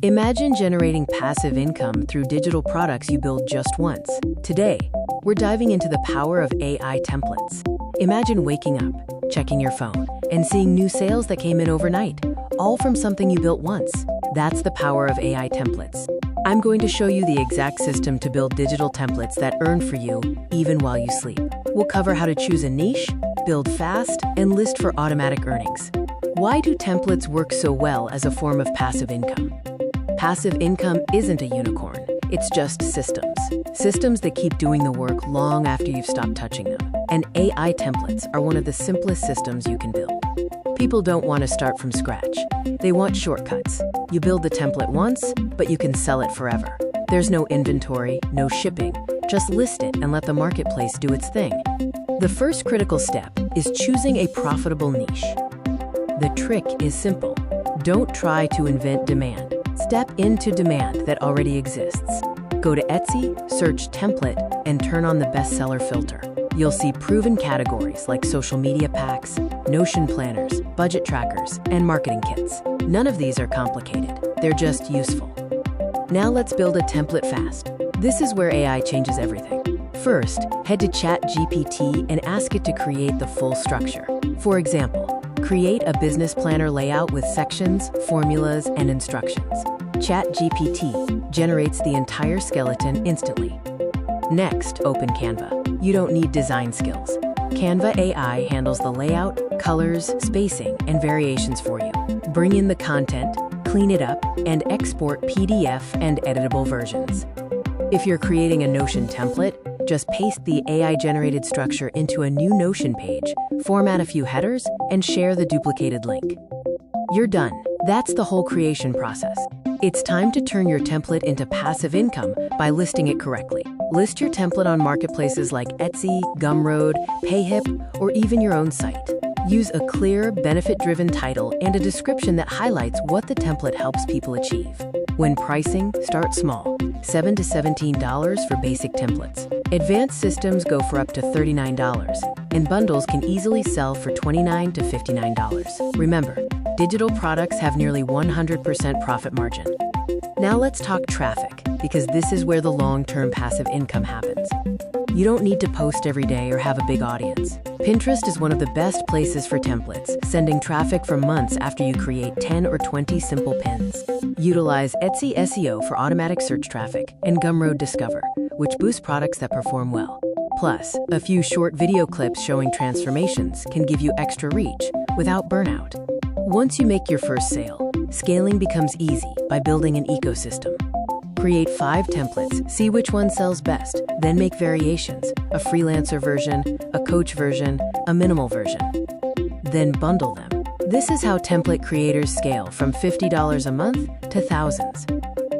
Imagine generating passive income through digital products you build just once. Today, we're diving into the power of AI templates. Imagine waking up, checking your phone, and seeing new sales that came in overnight, all from something you built once. That's the power of AI templates. I'm going to show you the exact system to build digital templates that earn for you even while you sleep. We'll cover how to choose a niche, build fast, and list for automatic earnings. Why do templates work so well as a form of passive income? Passive income isn't a unicorn, it's just systems. Systems that keep doing the work long after you've stopped touching them. And AI templates are one of the simplest systems you can build. People don't want to start from scratch. They want shortcuts. You build the template once, but you can sell it forever. There's no inventory, no shipping. Just list it and let the marketplace do its thing. The first critical step is choosing a profitable niche. The trick is simple. Don't try to invent demand. Step into demand that already exists. Go to Etsy, search template, and turn on the bestseller filter. You'll see proven categories like social media packs, Notion planners, budget trackers, and marketing kits. None of these are complicated. They're just useful. Now let's build a template fast. This is where AI changes everything. First, head to ChatGPT and ask it to create the full structure. For example, create a business planner layout with sections, formulas, and instructions. ChatGPT generates the entire skeleton instantly. Next, open Canva. You don't need design skills. Canva AI handles the layout, colors, spacing, and variations for you. Bring in the content, clean it up, and export PDF and editable versions. If you're creating a Notion template, just paste the AI-generated structure into a new Notion page, format a few headers, and share the duplicated link. You're done. That's the whole creation process. It's time to turn your template into passive income by listing it correctly. List your template on marketplaces like Etsy, Gumroad, Payhip, or even your own site. Use a clear, benefit-driven title and a description that highlights what the template helps people achieve. When pricing, start small, $7 to $17 for basic templates. Advanced systems go for up to $39, and bundles can easily sell for $29 to $59. Remember, digital products have nearly 100% profit margin. Now let's talk traffic, because this is where the long-term passive income happens. You don't need to post every day or have a big audience. Pinterest is one of the best places for templates, sending traffic for months after you create 10 or 20 simple pins. Utilize Etsy SEO for automatic search traffic and Gumroad Discover, which boosts products that perform well. Plus, a few short video clips showing transformations can give you extra reach without burnout. Once you make your first sale, scaling becomes easy by building an ecosystem. Create 5 templates, see which one sells best, then make variations, a freelancer version, a coach version, a minimal version. Then bundle them. This is how template creators scale from $50 a month to thousands.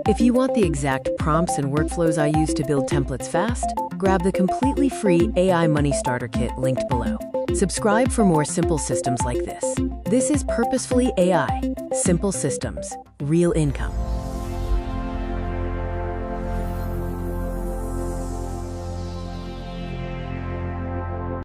If you want the exact prompts and workflows I use to build templates fast, grab the completely free AI Money Starter Kit linked below. Subscribe for more simple systems like this. This is Purposefully AI. Simple systems, real income.